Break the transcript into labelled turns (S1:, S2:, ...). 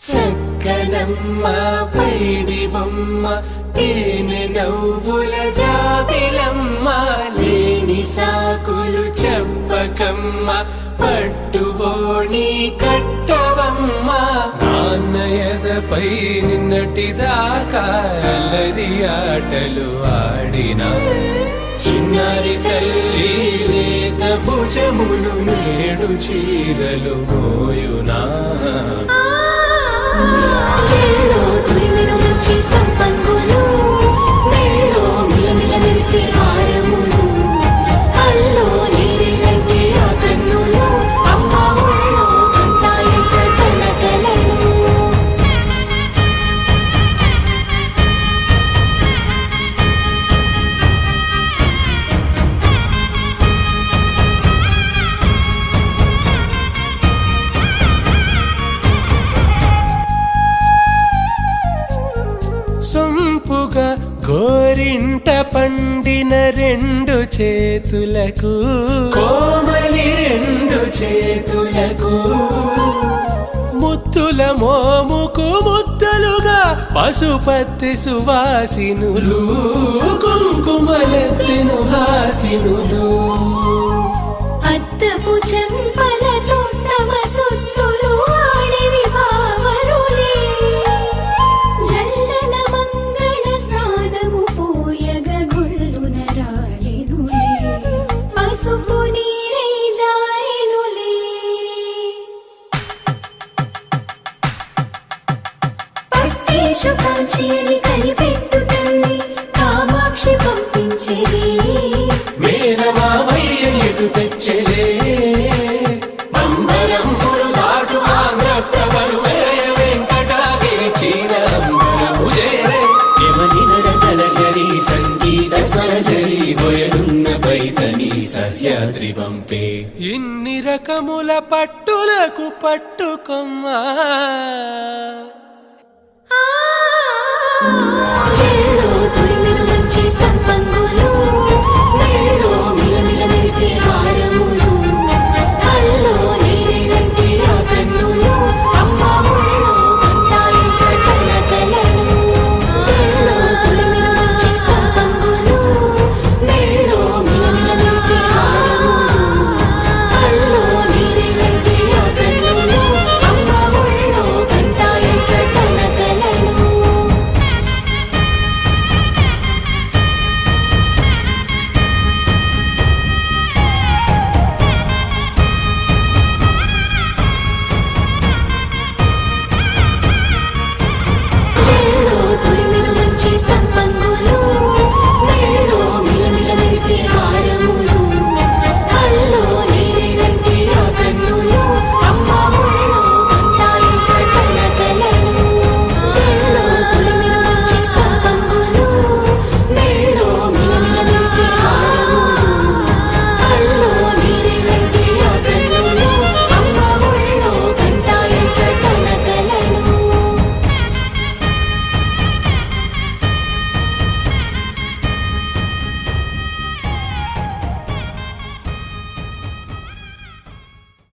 S1: చక్కనమ్మ పైడి బొమ్మ తేనె నవ్వుల జాబిలమ్మ లేని సాకులు చెప్పకమ్మ పట్టువోణి కట్టవమ్మ నాన్నయదపై నిన్నటిదాకా అల్లరి ఆటలు ఆడిన చిన్నారి తల్లి లేత భుజములు నేడు చీరలు మోయునా
S2: చెల్లో తురిమిను మంచి సంపంగులు మెల్లో మిలమిల మెరిసే హారములు అల్లో నీరెళ్ళంటే ఆ కన్నులు అమ్మ ఒళ్ళో కంటాయంట తన కలలు
S1: సొంపుగా గోరింట పండిన రెండు చేతులకు కోమలి రెండు చేతులకు ముద్దుల మోముకు ముద్దలుగా పశుపతి సువాసినులు కుంకుమలెత్తిను హాసినులు
S2: అద్దపు చెంపలతో తమ సొత్తులు ఆడివి బావరులే జల్లన మంగళ స్నానము పోయగ గొల్లున రాలినులే పసుపు నీరై జారినులే పట్టేశు కాంచేరి కనిపెట్టు తల్లి కామాక్షి పంపించేది
S1: మేనమామయ్య ఎటు తెచ్చలే అంబరములు దాటు ఆంధ్ర ప్రభలు వేయ వెంకటాగిరి చీర అంబరము చేరే యమని నడకల జరి సంగీత స్వర జరి గొయలున్న పైతని సహ్యాద్రి పంపే ఇన్ని రకముల పట్టులకు పట్టుకొమ్మా
S2: చెల్లో తురిమిను మంచి సంపంగులు